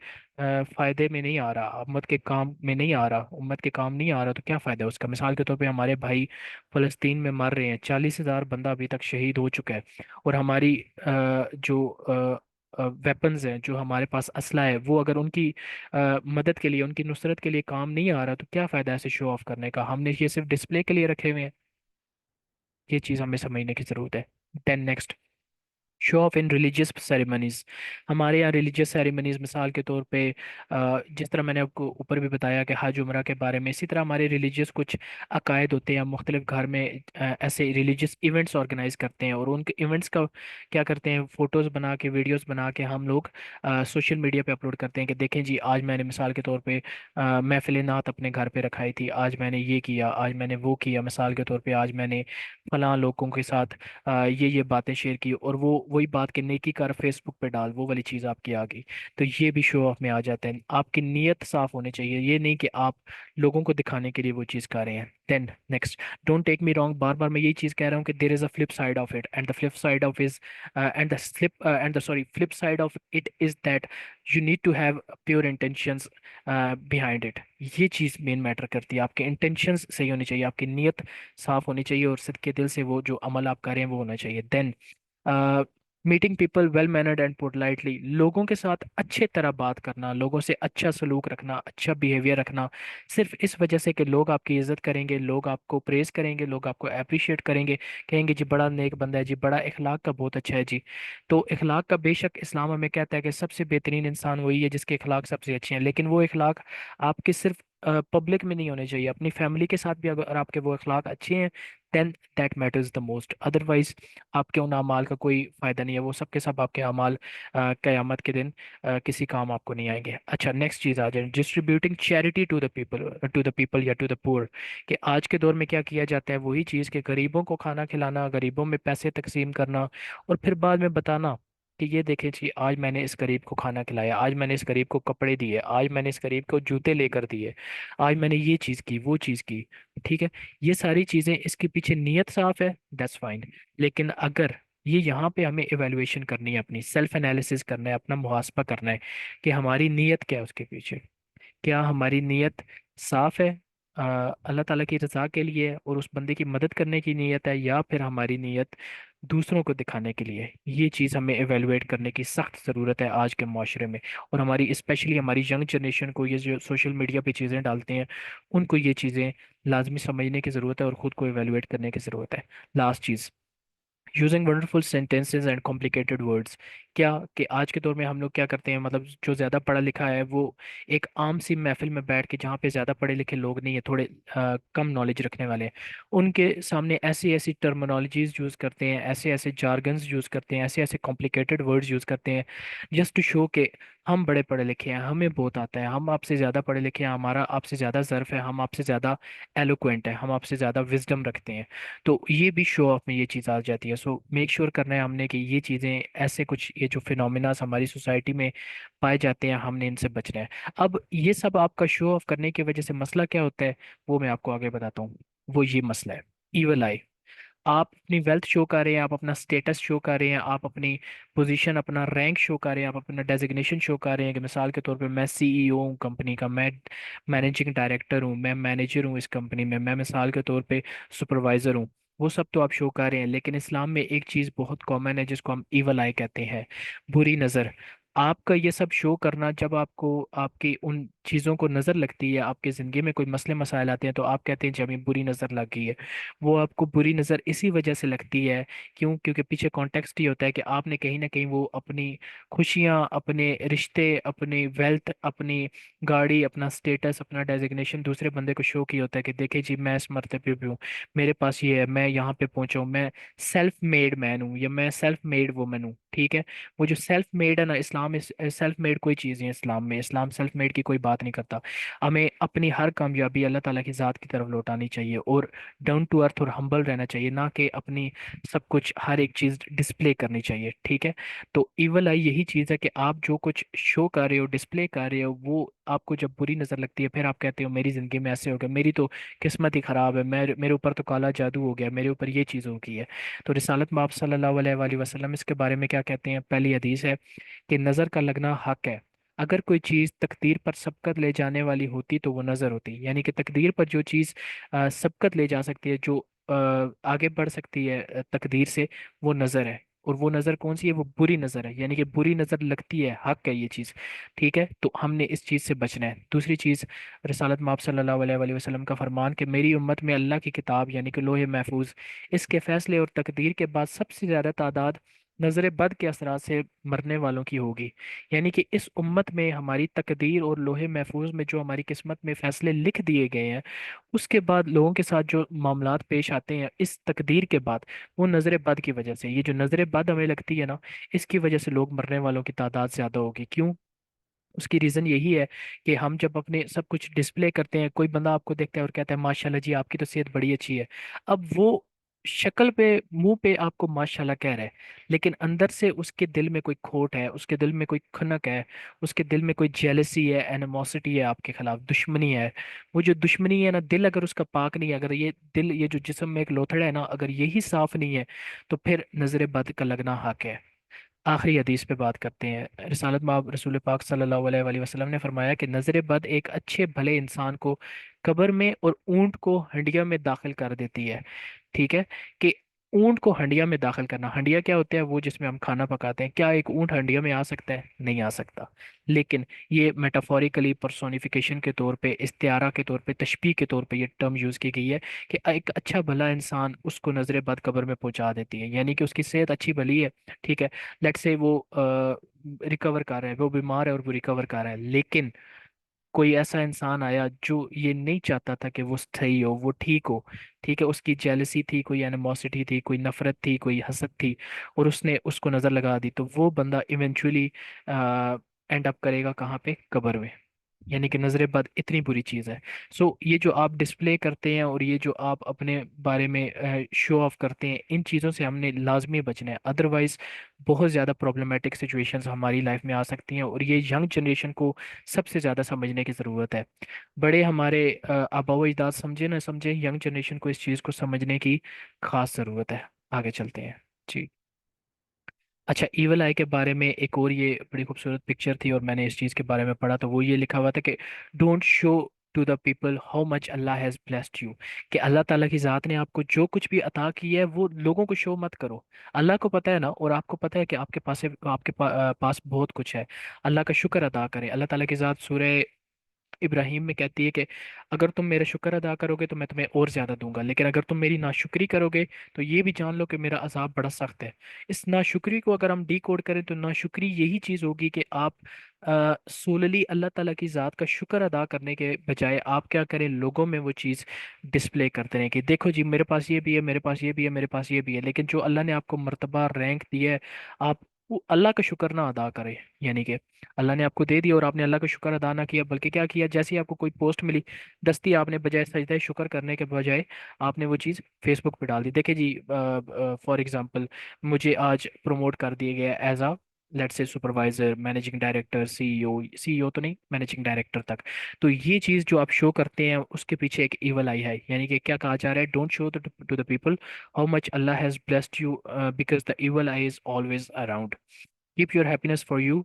S1: فائدے میں نہیں آ رہا، امت کے کام میں نہیں آ رہا، امت کے کام نہیں آ رہا، تو کیا فائدہ ہے اس کا؟ مثال کے طور پہ ہمارے بھائی فلسطین میں مر رہے ہیں، 40,000 بندہ ابھی تک شہید ہو چکا ہے، اور ہماری جو ویپنز ہیں، جو ہمارے پاس اسلحہ ہے، وہ اگر ان کی مدد کے لیے، ان کی نصرت کے لیے کام نہیں آ رہا، تو کیا فائدہ ہے ایسے شو آف کرنے کا؟ ہم نے یہ صرف ڈسپلے کے لیے رکھے ہوئے ہیں، یہ چیز ہمیں سمجھنے کی ضرورت ہے۔ Then next, show off in religious ceremonies, ہمارے یہاں ریلیجیس سیریمنیز مثال کے طور پہ جس طرح میں نے آپ کو اوپر بھی بتایا کہ حج عمرہ کے بارے میں، اسی طرح ہمارے ریلیجیس کچھ عقائد ہوتے ہیں، ہم مختلف گھر میں ایسے ریلیجیس ایونٹس آرگنائز کرتے ہیں، اور ان کے ایونٹس کا کیا کرتے ہیں، فوٹوز بنا کے، ویڈیوز بنا کے ہم لوگ سوشل میڈیا پہ اپلوڈ کرتے ہیں کہ دیکھیں جی آج میں نے مثال کے طور پہ محفل نعت اپنے گھر پہ رکھائی تھی، آج میں نے یہ کیا، آج میں نے وہ کیا، مثال کے طور پہ آج میں نے فلاں لوگوں کے ساتھ یہ باتیں شیئر کی، اور وہ وہی بات کہ نیکی کر فیس بک پہ ڈال، وہ والی چیز آپ کی آ گئی، تو یہ بھی شو آف میں آ جاتا ہے۔ آپ کی نیت صاف ہونی چاہیے، یہ نہیں کہ آپ لوگوں کو دکھانے کے لیے وہ چیز کر رہے ہیں۔ Then next, don't take me wrong, بار بار میں یہی چیز کہہ رہا ہوں کہ there is a flip side of it, and the flip side of is and the slip and the sorry flip side of it is that you need to have pure intentions behind it, یہ چیز مین metre کرتی ہے، آپ کے intentions صحیح ہونی چاہیے، آپ کی نیت صاف ہونی چاہیے، اور صدقے دل سے وہ جو عمل آپ کر رہے ہیں وہ ہونا چاہیے۔ Then meeting people well mannered and politely, لوگوں کے ساتھ اچھے طرح بات کرنا، لوگوں سے اچھا سلوک رکھنا، اچھا بیہیویئر رکھنا، صرف اس وجہ سے کہ لوگ آپ کی عزت کریں گے، لوگ آپ کو پریز کریں گے، لوگ آپ کو اپریشیٹ کریں گے، کہیں گے جی بڑا نیک بندہ ہے جی، بڑا اخلاق کا بہت اچھا ہے جی، تو اخلاق کا بے شک اسلام ہمیں کہتا ہے کہ سب سے بہترین انسان وہی ہے جس کے اخلاق سب سے اچھے ہیں، لیکن وہ اخلاق آپ کے صرف پبلک میں نہیں ہونے چاہیے، اپنی فیملی کے ساتھ بھی اگر آپ کے وہ اخلاق اچھے ہیں، then that matters the most, otherwise آپ کے ان اعمال کا کوئی فائدہ نہیں ہے، وہ سب کے سب آپ کے اعمال قیامت کے دن کسی کام آپ کو نہیں آئیں گے۔ اچھا نیکسٹ چیز آ جائے، distributing charity to the people یا ٹو دا پور، کہ آج کے دور میں کیا کیا جاتا ہے، وہی چیز کہ غریبوں کو کھانا کھلانا، غریبوں میں پیسے تقسیم کرنا، اور پھر بعد میں بتانا کہ یہ دیکھیں جی آج میں نے اس غریب کو کھانا کھلایا، آج میں نے اس غریب کو کپڑے دیے، آج میں نے اس غریب کو جوتے لے کر دیے، آج میں نے یہ چیز کی، وہ چیز کی، ٹھیک ہے، یہ ساری چیزیں اس کے پیچھے نیت صاف ہے، دیٹس فائن، لیکن اگر یہ یہاں پہ ہمیں ایویلویشن کرنی ہے، اپنی سیلف انالیسس کرنا ہے، اپنا محاسبہ کرنا ہے کہ ہماری نیت کیا ہے اس کے پیچھے، کیا ہماری نیت صاف ہے اللہ تعالیٰ کی رضا کے لیے اور اس بندے کی مدد کرنے کی نیت ہے، یا پھر ہماری نیت دوسروں کو دکھانے کے لیے؟ یہ چیز ہمیں ایویلویٹ کرنے کی سخت ضرورت ہے آج کے معاشرے میں، اور ہماری اسپیشلی ہماری ینگ جنریشن کو، یہ جو سوشل میڈیا پہ چیزیں ڈالتے ہیں ان کو یہ چیزیں لازمی سمجھنے کی ضرورت ہے اور خود کو ایویلویٹ کرنے کی ضرورت ہے۔ لاسٹ چیز، using wonderful sentences and complicated words, کیا کہ آج کے دور میں ہم لوگ کیا کرتے ہیں، مطلب جو زیادہ پڑھا لکھا ہے وہ ایک عام سی محفل میں بیٹھ کے، جہاں پہ زیادہ پڑھے لکھے لوگ نہیں ہیں، تھوڑے کم نالج رکھنے والے ہیں، ان کے سامنے ایسی ایسی ٹرمنالوجیز یوز کرتے ہیں، ایسے ایسے جارگنز یوز کرتے ہیں، ایسے ایسے کمپلیکیٹڈ ورڈز یوز کرتے ہیں، جسٹ ٹو شو کہ ہم بڑے پڑھے لکھے ہیں، ہمیں بہت آتا ہے، ہم آپ سے زیادہ پڑھے لکھے ہیں، ہمارا آپ سے زیادہ ظرف ہے، ہم آپ سے زیادہ ایلوکوینٹ ہے، ہم آپ سے زیادہ وزڈم رکھتے ہیں، تو یہ بھی شو آف میں یہ چیز آ جاتی ہے۔ سو میک شیور کرنا ہے ہم نے کہ یہ چیزیں ایسے کچھ یہ जो फिनोमिनास हमारी सोसाइटी में पाए जाते हैं, हमने इनसे बचना है। अब ये सब आपका शो ऑफ करने की वजह से मसला क्या होता है, वो मैं आपको आगे बताता हूँ। वो ये मसला है, ईवल आई। आप अपनी वेल्थ शो कर रहे हैं, आप अपना स्टेटस शो कर रहे हैं, आप अपनी पोजीशन, अपना रैंक शो कर रहे हैं, आप अपना डेजिग्नेशन शो कर रहे हैं कि मिसाल के तौर पे मैं सीईओ हूँ कंपनी का, मैं मैनेजिंग डायरेक्टर हूँ, मैं मैनेजर हूँ इस कंपनी में, मैं मिसाल के तौर पे सुपरवाइजर हूँ। वो सब तो आप शो कर रहे हैं, लेकिन इस्लाम में एक चीज़ बहुत कॉमन है जिसको हम ईवल आई कहते हैं, बुरी नज़र। आपका ये सब शो करना, जब आपको आपकी उन चीज़ों को नज़र लगती है, आपकी ज़िंदगी में कोई मसले मसाइल आते हैं, तो आप कहते हैं जी हमें बुरी नज़र लग गई है। वो आपको बुरी नज़र इसी वजह से लगती है, क्योंकि पीछे कॉन्टेक्स्ट ये होता है कि आपने कहीं ना कहीं वो अपनी खुशियाँ, अपने रिश्ते, अपनी वेल्थ, अपनी गाड़ी, अपना स्टेटस, अपना डेजिग्नेशन दूसरे बंदे को शो किया होता है कि देखे जी मैं इस मर्तबे पे हूँ, मेरे पास ये है, मैं यहाँ पे पहुंचा हूँ, मैं सेल्फ मेड मैन हूँ या मैं सेल्फ मेड वुमन हूँ। ठीक है। वो जो सेल्फ मेड है ना, इस्लाम में सेल्फ मेड कोई चीज़ नहीं है। इस्लाम में, इस्लाम सेल्फ मेड की कोई बात नहीं करता। हमें अपनी हर कामयाबी अल्लाह ताला की ज़ात की तरफ लौटानी चाहिए, और डाउन टू अर्थ और हम्बल रहना चाहिए, ना कि अपनी सब कुछ हर एक चीज़ डिस्प्ले करनी चाहिए। ठीक है। तो ईवल आई यही चीज़ है कि आप जो कुछ शो कर रहे हो, डिस्प्ले कर रहे हो, वो आपको जब बुरी नज़र लगती है, फिर आप कहते हो मेरी ज़िंदगी में ऐसे हो गया, मेरी तो किस्मत ही ख़राब है, मैं मेरे ऊपर तो काला जादू हो गया, मेरे ऊपर ये चीज़ हो गई है। तो रिसालत में आप सल्लल्लाहु अलैहि वसल्लम इसके बारे में क्या कहते हैं? पहली हदीस है कि नज़र का लगना हक है। अगर कोई चीज़ तकदीर पर सबकत ले जाने वाली होती तो वो नज़र होती, यानी कि तकदीर पर जो चीज़ सबकत ले जा सकती है, जो आगे बढ़ सकती है तकदीर से, वो नज़र है। और वो नज़र कौन सी है? वो बुरी नज़र है, यानी कि बुरी नज़र लगती है, हक है ये चीज़। ठीक है। तो हमने इस चीज़ से बचना है। दूसरी चीज़, रसालत में आप सल्लल्लाहु अलैहि वसल्लम का फरमान कि मेरी उम्मत में अल्लाह की किताब यानी कि लोहे महफूज, इसके फैसले और तकदीर के बाद सबसे ज़्यादा तादाद नज़र बद के असरात से मरने वालों की होगी। यानी कि इस उम्मत में हमारी तकदीर और लोहे महफूज में जो हमारी किस्मत में फैसले लिख दिए गए हैं, उसके बाद लोगों के साथ जो मामलात पेश आते हैं इस तकदीर के बाद, वो नज़र बद की वजह से, ये जो नज़र बद हमें लगती है ना, इसकी वजह से लोग मरने वालों की तादाद ज़्यादा होगी। क्यों? उसकी रीज़न यही है कि हम जब अपने सब कुछ डिस्प्ले करते हैं, कोई बंदा आपको देखता है और कहता है माशाल्लाह जी आपकी तो सेहत बड़ी अच्छी है। अब वो शक्ल पे, मुंह पे आपको माशाल्लाह कह रहा है, लेकिन अंदर से उसके दिल में कोई खोट है, उसके दिल में कोई खनक है, उसके दिल में कोई जेलसी है, एनिमोसिटी है, आपके खिलाफ दुश्मनी है। वो जो दुश्मनी है ना, दिल अगर उसका पाक नहीं है, अगर ये दिल, ये जो जिस्म में एक लोथड़ा है ना, अगर यही साफ नहीं है, तो फिर नजर बद का लगना हक है। आखिरी हदीस पे बात करते हैं। रिसालत में आप रसूल पाक सल्लल्लाहु अलैहि वसल्लम ने फरमाया कि नज़र बद एक अच्छे भले इंसान को कब्र में और ऊंट को हंडिया में दाखिल कर देती है। ठीक है। कि ऊंट को हंडिया में दाखिल करना, हंडिया क्या होता है? वो जिसमें हम खाना पकाते हैं। क्या एक ऊंट हंडिया में आ सकता है? नहीं आ सकता। लेकिन ये मेटाफोरिकली, पर्सोनिफिकेशन के तौर पे, इस्तिआरा के तौर पे, तशबीह के तौर पे ये टर्म यूज़ की गई है कि एक अच्छा भला इंसान उसको नजर बद कब्र में पहुंचा देती है, यानी कि उसकी सेहत अच्छी भली है। ठीक है। लेट से वो रिकवर कर रहा है, वो बीमार है और वो रिकवर कर रहा है, लेकिन कोई ऐसा इंसान आया जो ये नहीं चाहता था कि वो सही हो, वो ठीक हो। ठीक है। उसकी जेलसी थी, कोई एनिमोसिटी थी, कोई नफरत थी, कोई हसद थी, और उसने उसको नजर लगा दी, तो वो बंदा इवेंचुअली एंड अप करेगा कहाँ पे? कब्र में। यानी कि नजर बद इतनी बुरी चीज़ है। सो ये जो आप डिस्प्ले करते हैं और ये जो आप अपने बारे में शो ऑफ करते हैं, इन चीज़ों से हमने लाजमी बचना है, अदरवाइज बहुत ज़्यादा प्रॉब्लमेटिक सिचुएशंस हमारी लाइफ में आ सकती हैं, और ये यंग जनरेशन को सबसे ज़्यादा समझने की ज़रूरत है। बड़े हमारे आबा व अजदाद समझे ना समझे, यंग जनरेशन को इस चीज़ को समझने की खास ज़रूरत है। आगे चलते हैं जी। अच्छा, ईवल आई के बारे में एक और ये बड़ी खूबसूरत पिक्चर थी, और मैंने इस चीज़ के बारे में पढ़ा, तो वो ये लिखा हुआ था कि don't show to the people how much Allah has blessed you. कि अल्लाह ताला की ज़ात ने आपको जो कुछ भी अता की है, वो लोगों को शो मत करो। अल्लाह को पता है ना, और आपको पता है कि पास बहुत कुछ है। अल्लाह का शुक्र अदा करें। अल्लाह ताला की ज़ात सूरह इब्राहिम में कहती है कि अगर तुम मेरा शुक्र अदा करोगे तो मैं तुम्हें और ज्यादा दूंगा, लेकिन अगर तुम मेरी नाशुक्री करोगे तो ये भी जान लो कि मेरा अजाब बड़ा सख्त है। इस नाशुक्री को अगर हम डी कोड करें, तो नाशुक्री यही चीज होगी कि आप सोलली अल्लाह ताला की ज़ात का शुक्र अदा करने के बजाय आप क्या करें? लोगों में वो चीज़ डिस्प्ले करते रहें कि देखो जी मेरे पास ये भी है, मेरे पास ये भी है, मेरे पास ये भी है, लेकिन जो अल्लाह ने आपको मर्तबा रैंक दिया है, आप वो अल्लाह का शुक्र ना अदा करें। यानी कि अल्लाह ने आपको दे दिया और आपने अल्लाह का शुक्र अदा ना किया, बल्कि क्या किया? जैसे ही आपको कोई पोस्ट मिली, दस्ती आपने बजाय सजदे शुक्र करने के बजाय आपने वो चीज़ फेसबुक पे डाल दी। देखिए जी, फॉर एग्जांपल मुझे आज प्रमोट कर दिया गया as a let's say supervisor, managing director, CEO, CEO तो नहीं, मैनेजिंग डायरेक्टर तक। तो ये चीज़ जो आप शो करते हैं उसके पीछे एक इवल आई है, यानी कि क्या कहा जा रहा है, don't show to the people how much Allah has blessed you, because the evil eye is always around. Keep your happiness for you.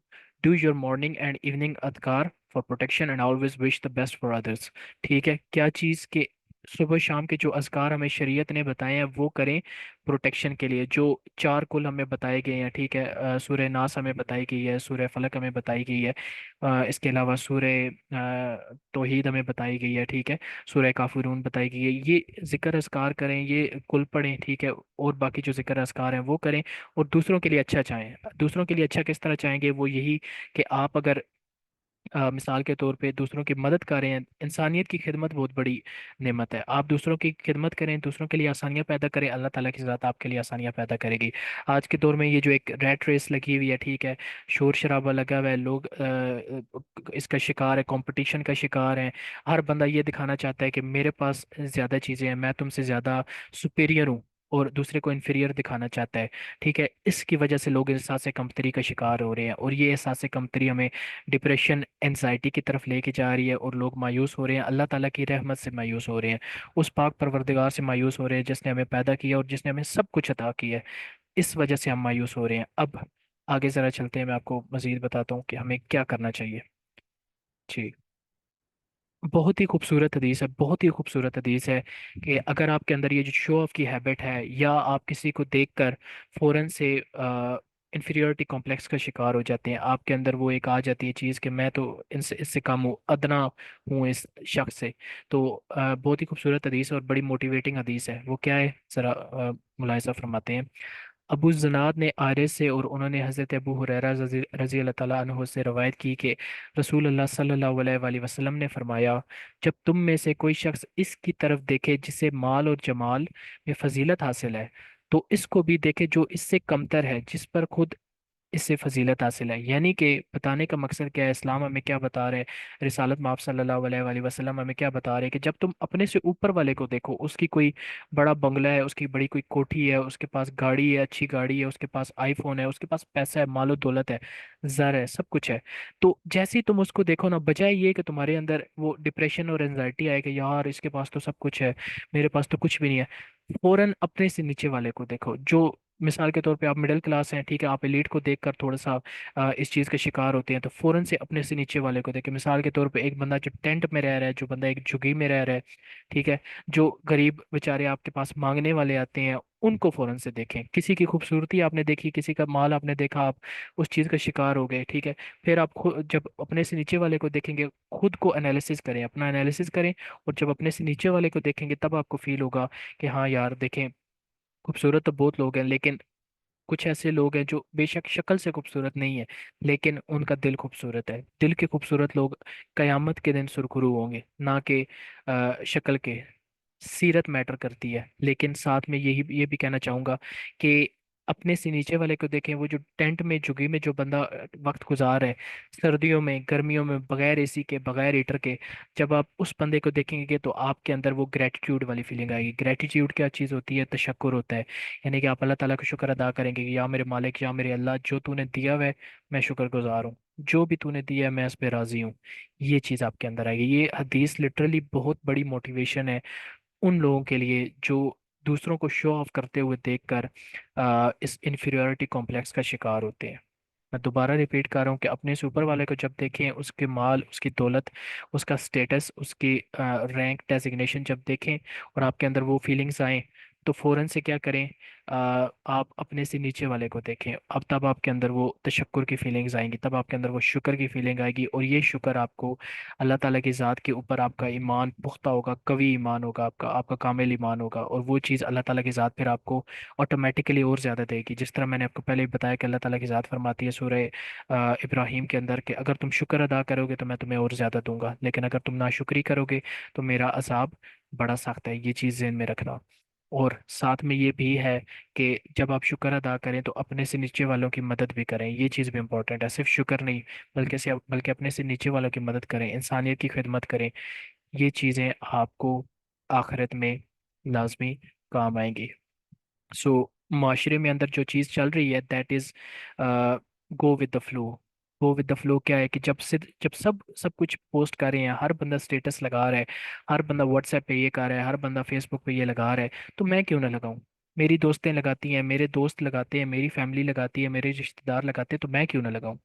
S1: Do your morning and evening adhkar for protection and always wish the best for others. ठीक है, क्या चीज़ के सुबह शाम के जो अज़कार हमें शरीयत ने बताए हैं वो करें प्रोटेक्शन के लिए। जो चार कुल हमें बताए गए हैं, ठीक है, सूरह नास हमें बताई गई है, सूरह फलक हमें बताई गई है, इसके अलावा सूरह तौहीद हमें बताई गई है, ठीक है, सूरह काफिरून बताई गई है। ये जिक्र अज़कार करें, ये कुल पढ़ें, ठीक है, और बाकी जो जिक्र अज़कार हैं वो करें, और दूसरों के लिए अच्छा चाहें। दूसरों के लिए अच्छा किस तरह चाहेंगे, वो यही कि आप अगर मिसाल के तौर पे दूसरों की मदद कर रहे हैं, इंसानियत की खिदमत बहुत बड़ी नेमत है। आप दूसरों की खिदमत करें, दूसरों के लिए आसानियां पैदा करें, अल्लाह ताला की ज़ात आपके लिए आसानियां पैदा करेगी। आज के दौर में ये जो एक रैट रेस लगी हुई है, ठीक है, शोर शराबा लगा हुआ है, लोग इसका शिकार है, कंपटीशन का शिकार है। हर बंदा ये दिखाना चाहता है कि मेरे पास ज़्यादा चीज़ें हैं, मैं तुमसे ज़्यादा सुपीरियर हूँ, और दूसरे को इन्फीरियर दिखाना चाहता है। ठीक है, इसकी वजह से लोग एहसास कमतरी का शिकार हो रहे हैं, और ये एहसास कमतरी हमें डिप्रेशन, एनजाइटी की तरफ लेके जा रही है, और लोग मायूस हो रहे हैं, अल्लाह ताला की रहमत से मायूस हो रहे हैं, उस पाक परवरदिगार से मायूस हो रहे हैं जिसने हमें पैदा किया और जिसने हमें सब कुछ अता किया है। इस वजह से हम मायूस हो रहे हैं। अब आगे ज़रा चलते हैं, मैं आपको मज़ीद बताता हूँ कि हमें क्या करना चाहिए। जी, बहुत ही खूबसूरत हदीस है, बहुत ही खूबसूरत हदीस है कि अगर आपके अंदर ये जो शो ऑफ की हैबिट है, या आप किसी को देखकर फौरन से इन्फीरियरिटी कॉम्प्लेक्स का शिकार हो जाते हैं, आपके अंदर वो एक आ जाती है चीज़ कि मैं तो इनसे इससे कम हूँ, अदना हूँ इस शख्स से। तो बहुत ही खूबसूरत हदीस है और बड़ी मोटिवेटिंग हदीस है। वो क्या है, ज़रा मुलाहिज़ा फरमाते हैं। अबू ज़नाद ने आरिस से, और उन्होंने हज़रत अबू हुरैरा रज़ी अल्लाह ताला अन्हु से रवायत की कि रसूल अल्लाह सल्लल्लाहु अलैहि वसल्लम ने फरमाया, जब तुम में से कोई शख्स इसकी तरफ देखे जिसे माल और जमाल में फजीलत हासिल है, तो इसको भी देखे जो इससे कमतर है, जिस पर खुद इससे फजीलत हासिल है। यानी कि बताने का मकसद क्या है, इस्लाम हमें क्या बता रहे हैं, रिसालत माफ सल्लल्लाहु अलैहि वसल्लम हमें क्या बता रहे हैं, कि जब तुम अपने से ऊपर वाले को देखो, उसकी कोई बड़ा बंगला है, उसकी बड़ी कोई कोठी है, उसके पास गाड़ी है, अच्छी गाड़ी है, उसके पास आईफोन है, उसके पास पैसा है, मालो दौलत है, जर है, सब कुछ है, तो जैसे ही तुम उसको देखो ना, बजाय ये कि तुम्हारे अंदर वो डिप्रेशन और एंजाइटी आए कि यार इसके पास तो सब कुछ है, मेरे पास तो कुछ भी नहीं है, फौरन अपने से नीचे वाले को देखो। जो मिसाल के तौर पे आप मिडिल क्लास हैं, ठीक है, आप एलीट को देखकर थोड़ा सा इस चीज़ के शिकार होते हैं, तो फौरन से अपने से नीचे वाले को देखें। मिसाल के तौर पे एक बंदा जो टेंट में रह रहा है, जो बंदा एक झुग्गी में रह रहा है, ठीक है, जो गरीब बेचारे आपके पास मांगने वाले आते हैं, उनको फौरन से देखें। किसी की खूबसूरती आपने देखी, किसी का माल आपने देखा, आप उस चीज़ का शिकार हो गए, ठीक है, फिर आप खुद जब अपने से नीचे वाले को देखेंगे, खुद को एनालिसिस करें, अपना एनालिसिस करें, और जब अपने से नीचे वाले को देखेंगे तब आपको फील होगा कि हाँ यार देखें, खूबसूरत तो बहुत लोग हैं, लेकिन कुछ ऐसे लोग हैं जो बेशक शक्ल से खूबसूरत नहीं है, लेकिन उनका दिल खूबसूरत है। दिल के खूबसूरत लोग कयामत के दिन सुरखरू होंगे, ना कि शक्ल के। सीरत मैटर करती है। लेकिन साथ में यही ये भी कहना चाहूंगा कि अपने से नीचे वाले को देखें, वो जो टेंट में झुगी में जो बंदा वक्त गुजार है, सर्दियों में गर्मियों में, बगैर एसी के, बगैर हीटर के, जब आप उस बंदे को देखेंगे तो आपके अंदर वो ग्रेटिट्यूड वाली फीलिंग आएगी। ग्रेटिट्यूड क्या चीज़ होती है, तशक्कुर होता है, यानी कि आप अल्लाह ताला का शुक्र अदा करेंगे कि या मेरे मालिक, या मेरे अल्लाह, जो तूने दिया हुआ है मैं शुक्रगुजार हूँ, जो भी तूने दिया है मैं इस पे राजी हूँ। ये चीज़ आपके अंदर आएगी। ये हदीस लिटरली बहुत बड़ी मोटिवेशन है उन लोगों के लिए जो दूसरों को शो ऑफ करते हुए देखकर इस इन्फीरियरिटी कॉम्प्लेक्स का शिकार होते हैं। मैं दोबारा रिपीट कर रहा हूँ कि अपने से ऊपर वाले को जब देखें, उसके माल, उसकी दौलत, उसका स्टेटस, उसकी रैंक डेजिग्नेशन जब देखें, और आपके अंदर वो फीलिंग्स आए, तो फौरन से क्या करें, आप अपने से नीचे वाले को देखें। अब तब आपके अंदर वो तशक्कुर की फीलिंग्स आएंगी, तब आपके अंदर वो शुक्र की फीलिंग आएगी, और ये शुक्र आपको अल्लाह ताला की ज़ात के ऊपर आपका ईमान पुख्ता होगा, कवी ईमान होगा, आपका आपका कामिल ईमान होगा, और वो चीज़ अल्लाह ताला की ज़ात फिर आपको ऑटोमेटिकली और ज़्यादा देगी। जिस तरह मैंने आपको पहले ही बताया कि अल्लाह ताला की ज़ात फरमाती है सूरह इब्राहिम के अंदर कि अगर तुम शुक्र अदा करोगे तो मैं तुम्हें और ज़्यादा दूंगा, लेकिन अगर तुम नाशुक्री करोगे तो मेरा अजाब बड़ा सख्त है। ये चीज़ ज़हन में रखना। और साथ में ये भी है कि जब आप शुक्र अदा करें तो अपने से नीचे वालों की मदद भी करें। ये चीज़ भी इम्पोर्टेंट है, सिर्फ शुक्र नहीं, बल्कि अपने से नीचे वालों की मदद करें, इंसानियत की खिदमत करें। ये चीज़ें आपको आखिरत में लाजमी काम आएंगी। सो माशरे में अंदर जो चीज़ चल रही है, that is go with the flow. Go with the flow क्या है कि जब सब सब कुछ पोस्ट कर रहे हैं, हर बंदा स्टेटस लगा रहा है, हर बंदा व्हाट्सएप पे ये कर रहा है, हर बंदा फेसबुक पे ये लगा रहा है, तो मैं क्यों ना लगाऊं? मेरी दोस्तें लगाती हैं, मेरे दोस्त लगाते हैं, मेरी फैमिली लगाती है, मेरे रिश्तेदार लगाते हैं, तो मैं क्यों ना लगाऊं?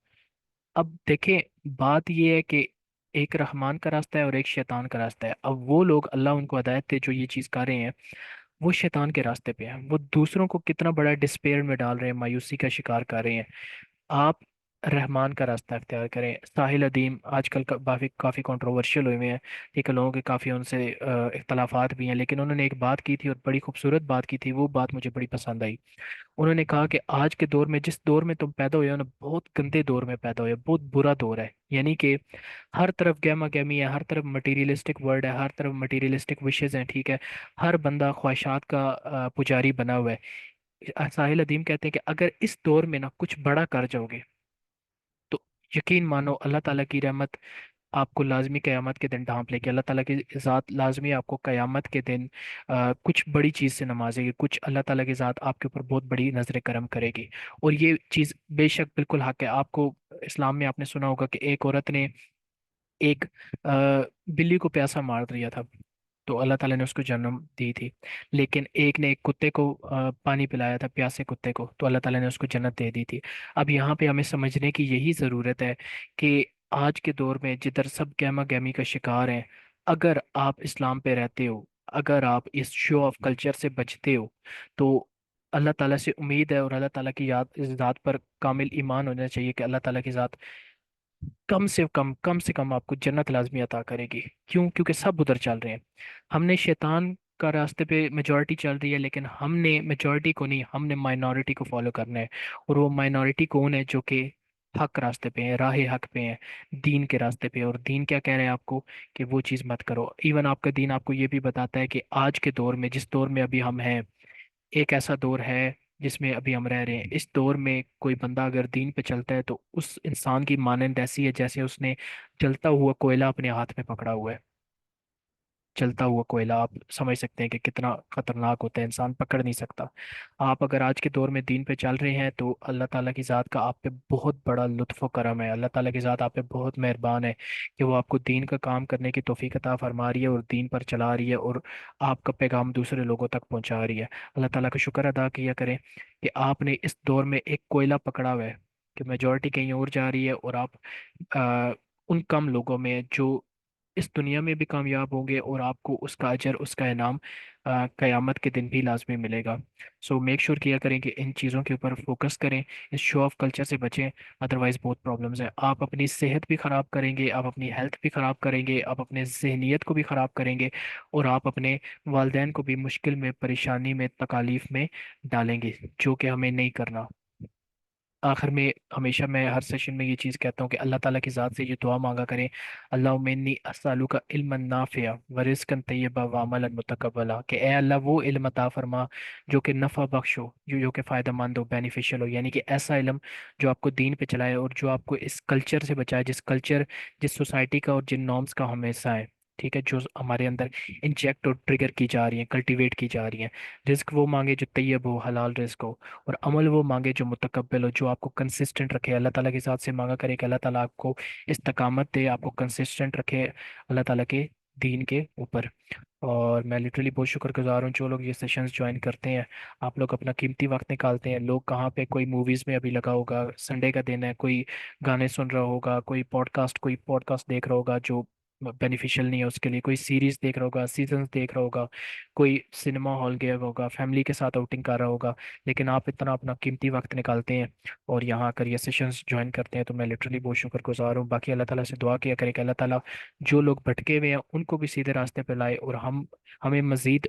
S1: अब देखें, बात ये है कि एक रहमान का रास्ता है और एक शैतान का रास्ता है। अब वो लोग, अल्लाह उनको हिदायत दे, जो ये चीज़ कर रहे हैं, वो शैतान के रास्ते पे हैं। वो दूसरों को कितना बड़ा डिस्पेयर में डाल रहे हैं, मायूसी का शिकार कर रहे हैं। आप रहमान का रास्ता अख्तियार करें। साहिल अदीम आजकल काफ़ी काफ़ी कंट्रोवर्शियल हुए हैं, ठीक है, लोगों के काफ़ी उनसे इख्तलाफात भी हैं, लेकिन उन्होंने एक बात की थी और बड़ी खूबसूरत बात की थी, वो बात मुझे बड़ी पसंद आई। उन्होंने कहा कि आज के दौर में, जिस दौर में तुम पैदा हुए हो ना, बहुत गंदे दौर में पैदा हुए हो, बहुत बुरा दौर है। यानी कि हर तरफ गहमा गहमी है, हर तरफ मटेरियलिस्टिक वर्ल्ड है, हर तरफ मटेरियलिस्टिक विशेज हैं, ठीक है। हर बंदा ख्वाहिशात का पुजारी बना हुआ है। साहिल अदीम कहते हैं कि अगर इस दौर में ना कुछ बड़ा कर जाओगे, तो यकीन मानो अल्लाह ताला की रहमत आपको लाजमी क़यामत के दिन ढांप लेगी। अल्लाह ताला की ज़ात लाजमी आपको क़यामत के दिन कुछ बड़ी चीज़ से नवाजेगी। कुछ अल्लाह ताला की ज़ात आपके ऊपर बहुत बड़ी नजर करम करेगी। और ये चीज़ बेशक बिल्कुल हक है। आपको इस्लाम में आपने सुना होगा कि एक औरत ने एक बिल्ली को प्यासा मार दिया था, तो अल्लाह ताला ने उसको जन्म दी थी। लेकिन एक ने एक कुत्ते को पानी पिलाया था, प्यासे कुत्ते को, तो अल्लाह ताला ने उसको जन्नत दे दी थी। अब यहाँ पे हमें समझने की यही ज़रूरत है कि आज के दौर में जिधर सब गहमा गहमी का शिकार हैं, अगर आप इस्लाम पे रहते हो, अगर आप इस शो ऑफ कल्चर से बचते हो, तो अल्लाह ताला से उम्मीद है, और अल्लाह ताला की याद, इस ज़ात पर कामिल ईमान होना चाहिए कि अल्लाह ताला की ज़ात कम से कम आपको जन्नत लाजमी अता करेगी। क्यों? क्योंकि सब उधर चल रहे हैं। हमने शैतान का रास्ते पे, मेजोरिटी चल रही है, लेकिन हमने मेजोरिटी को नहीं, हमने माइनॉरिटी को फॉलो करना है। और वो माइनॉरिटी कौन है? जो कि हक रास्ते पे है, राह हक पे है, दीन के रास्ते पे है। और दीन क्या कह रहे हैं आपको? कि वो चीज़ मत करो। इवन आपका दीन आपको ये भी बताता है कि आज के दौर में, जिस दौर में अभी हम हैं, एक ऐसा दौर है जिसमें अभी हम रह रहे हैं। इस दौर में कोई बंदा अगर दीन पे चलता है, तो उस इंसान की मानंद ऐसी है जैसे उसने जलता हुआ कोयला अपने हाथ में पकड़ा हुआ है। जलता हुआ कोयला, आप समझ सकते हैं कि कितना खतरनाक होता है, इंसान पकड़ नहीं सकता। आप अगर आज के दौर में दीन पे चल रहे हैं, तो अल्लाह ताला की ज़ात का आप पे बहुत बड़ा लुत्फ़ व करम है। अल्लाह ताला की ज़ात आप पे बहुत मेहरबान है कि वो आपको दीन का काम करने की तौफीक अता फरमा रही है, और दीन पर चला रही है, और आपका पैगाम दूसरे लोगों तक पहुंचा रही है। अल्लाह ताला का शुक्र अदा किया करें कि आपने इस दौर में एक कोयला पकड़ा हुआ है, कि मेजोरिटी कहीं और जा रही है, और आप आ, उन कम लोगों में जो इस दुनिया में भी कामयाब होंगे, और आपको उसका अजर, उसका इनाम क़यामत के दिन भी लाजमी मिलेगा। सो मेक श्योर किया करें कि इन चीज़ों के ऊपर फोकस करें, इस शो ऑफ कल्चर से बचें। अदरवाइज बहुत प्रॉब्लम्स हैं। आप अपनी सेहत भी ख़राब करेंगे, आप अपनी हेल्थ भी ख़राब करेंगे, आप अपने जहनीत को भी ख़राब करेंगे, और आप अपने वालदेन को भी मुश्किल में, परेशानी में, तकालीफ में डालेंगे, जो कि हमें नहीं करना। आखिर में हमेशा मैं हर सेशन में ये चीज़ कहता हूँ कि अल्लाह ताला की ज़ात से ये दुआ मांगा करें, अल्लाहुम्मा इन्नी अस्सअलुका इल्मन नाफिया व रिज़्क़न तय्यबा व अमलन मुतक़ब्बला, कि ए अल्लाह वो इल्म अता फरमा जो कि नफ़ा बख्श हो, जो कि फ़ायदा मंद हो, बेनिफिशियल हो। यानी कि ऐसा इल्म जो आपको दीन पे चलाए, और जो आपको इस कल्चर से बचाए, जिस सोसाइटी का और जिन नॉर्म्स का हम हिस्सा है, ठीक है, जो हमारे अंदर इंजेक्ट और ट्रिगर की जा रही हैं, कल्टीवेट की जा रही हैं। रिस्क वो मांगे जो तैयब हो, हलाल रिस्क हो, और अमल वो मांगे जो मुतकब्बिल हो, जो आपको कंसिस्टेंट रखे। अल्लाह ताला के साथ से मांगा करे कि अल्लाह ताला आपको इस्तकामत दे, आपको कंसिस्टेंट रखे अल्लाह ताला के दीन के ऊपर। और मैं लिटरली बहुत शुक्रगुजार हूँ जो लोग ये सेशंस ज्वाइन करते हैं। आप लोग अपना कीमती वक्त निकालते हैं। लोग कहाँ पे, कोई मूवीज़ में अभी लगा होगा, संडे का दिन है, कोई गाने सुन रहा होगा, कोई पॉडकास्ट देख रहा होगा जो बेनिफिशियल नहीं है उसके लिए, कोई सीरीज देख रहा होगा, सीजन्स देख रहा होगा, कोई सिनेमा हॉल गया होगा, फैमिली के साथ आउटिंग कर रहा होगा। लेकिन आप इतना अपना कीमती वक्त निकालते हैं और यहाँ आकर ये सेशंस ज्वाइन करते हैं, तो मैं लिटरली बहुत शुक्रगुजार हूँ। बाकी अल्लाह ताला से दुआ किया करें कि अल्लाह ताला जो लोग भटके हुए हैं उनको भी सीधे रास्ते पे लाए, और हमें मजीद